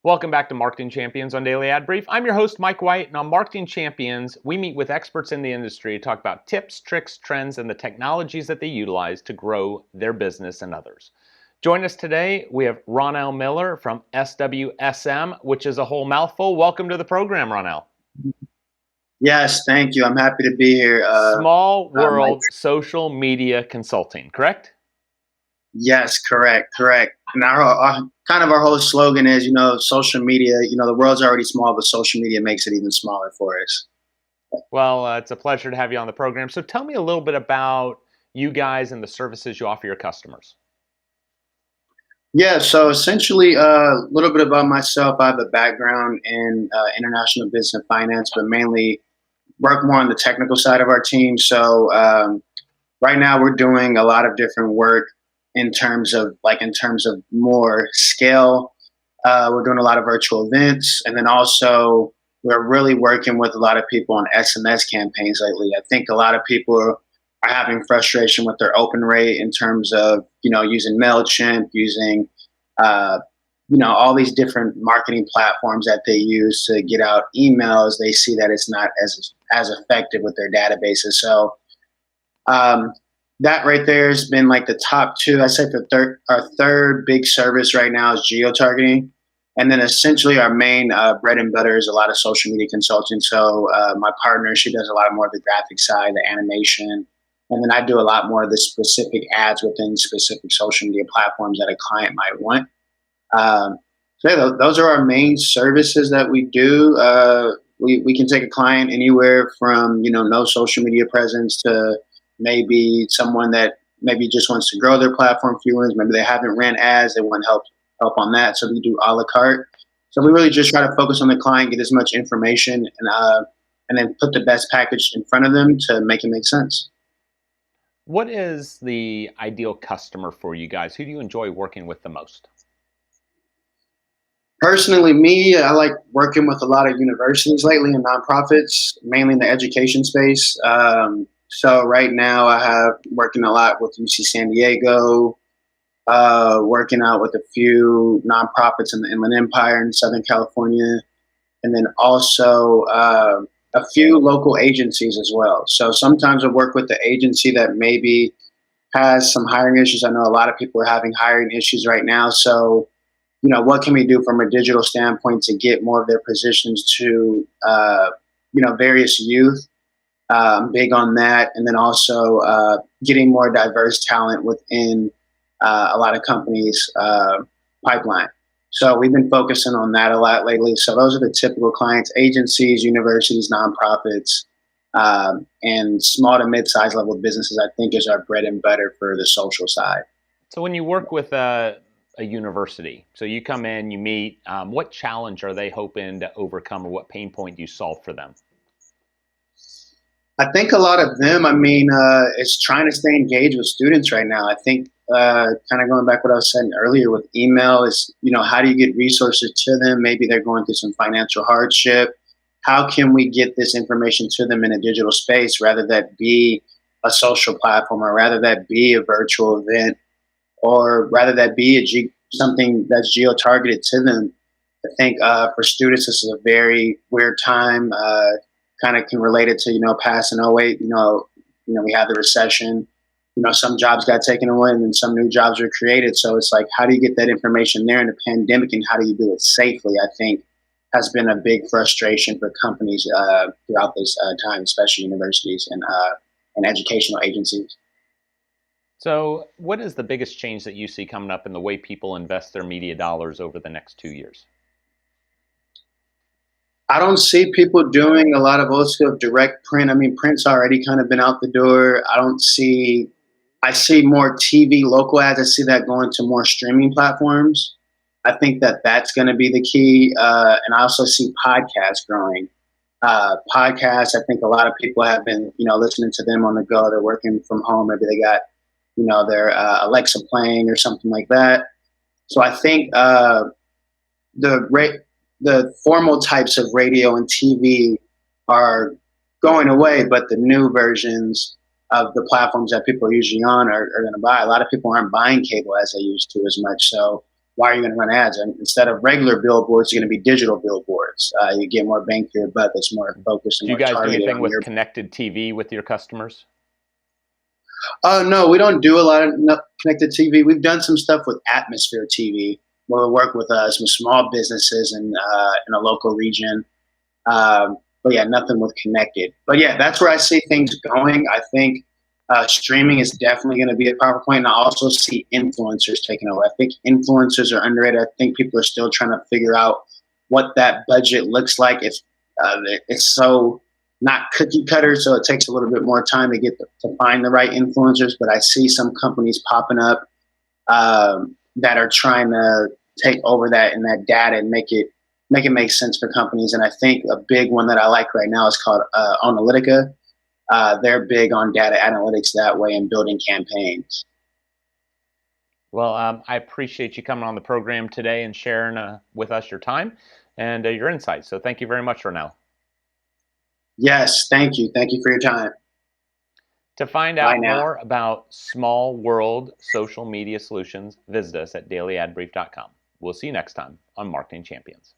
Welcome back to Marketing Champions on Daily Ad Brief. I'm your host, Mike White, and on Marketing Champions, we meet with experts in the industry to talk about tips, tricks, trends, and the technologies that they utilize to grow their business and others. Join us today. We have Ronell Miller from SWSM, which is a whole mouthful. Welcome to the program, Ronell. Yes, thank you. I'm happy to be here. Small Mike. World Social Media Consulting, correct? Yes, correct. And our whole slogan is, social media, the world's already small, but social media makes it even smaller for us. Well, it's a pleasure to have you on the program. So tell me a little bit about you guys and the services you offer your customers. Yeah, so essentially a little bit about myself. I have a background in international business and finance, but mainly work more on the technical side of our team. So right now we're doing a lot of different work in terms of more scale. We're doing a lot of virtual events, and then also we're really working with a lot of people on SMS campaigns lately. I think a lot of people are having frustration with their open rate in terms of using MailChimp, using all these different marketing platforms that they use to get out emails. They see that it's not as effective with their databases. So that right there has been like the top two. I say our third big service right now is geo-targeting. And then essentially our main bread and butter is a lot of social media consulting. So my partner, she does a lot more of the graphic side, the animation. And then I do a lot more of the specific ads within specific social media platforms that a client might want. So yeah, those are our main services that we do. We can take a client anywhere from, no social media presence to maybe someone that maybe just wants to grow their platform few wins. Maybe they haven't ran ads, they want help on that. So we do a la carte. So we really just try to focus on the client, get as much information, and then put the best package in front of them to make it make sense. What is the ideal customer for you guys? Who do you enjoy working with the most? Personally, me, I like working with a lot of universities lately and nonprofits, mainly in the education space. So right now I have working a lot with UC San Diego, working out with a few nonprofits in the Inland Empire in Southern California, and then also a few local agencies as well. So sometimes I work with the agency that maybe has some hiring issues. I know a lot of people are having hiring issues right now. So, what can we do from a digital standpoint to get more of their positions to, various youth? Big on that. And then also getting more diverse talent within a lot of companies' pipeline. So we've been focusing on that a lot lately. So those are the typical clients: agencies, universities, nonprofits, and small to mid-sized level businesses, I think, is our bread and butter for the social side. So when you work with a university, so you come in, you meet, what challenge are they hoping to overcome, or what pain point do you solve for them? I think a lot of them, is trying to stay engaged with students right now. I think kind of going back what I was saying earlier with email is, how do you get resources to them? Maybe they're going through some financial hardship. How can we get this information to them in a digital space, rather that be a social platform, or rather that be a virtual event, or rather that be something that's geo-targeted to them? I think for students, this is a very weird time. Kind of can relate it to, past in 08, we had the recession, some jobs got taken away and then some new jobs were created. So it's like, how do you get that information there in the pandemic, and how do you do it safely? I think has been a big frustration for companies throughout this time, especially universities and educational agencies. So what is the biggest change that you see coming up in the way people invest their media dollars over the next 2 years? I don't see people doing a lot of old school direct print. Print's already kind of been out the door. I see more TV local ads. I see that going to more streaming platforms. I think that that's going to be the key. And I also see podcasts growing. Podcasts, I think a lot of people have been, listening to them on the go. They're working from home. Maybe they got, their Alexa playing or something like that. So I think the formal types of radio and TV are going away, but the new versions of the platforms that people are usually on are going to buy. A lot of people aren't buying cable as they used to as much. So why are you going to run ads? And instead of regular billboards, you're going to be digital billboards. You get more bang for your buck. That's more focused and Do you more guys do targeted anything on with your. connected TV with your customers? Oh no, we don't do a lot of connected TV. We've done some stuff with Atmosphere TV, where we work with some small businesses in a local region. But yeah, nothing with connected. But yeah, that's where I see things going. I think streaming is definitely going to be a power point, and I also see influencers taking over. I think influencers are underrated. I think people are still trying to figure out what that budget looks like. It's so not cookie cutter, so it takes a little bit more time to find the right influencers. But I see some companies popping up that are trying to take over that and that data and make it make sense for companies. And I think a big one that I like right now is called Analytica. They're big on data analytics that way and building campaigns. Well, I appreciate you coming on the program today and sharing with us your time and your insights. So thank you very much, Ronell. Yes, thank you. Thank you for your time. To find out more about Small World social media solutions, visit us at dailyadbrief.com. We'll see you next time on Marketing Champions.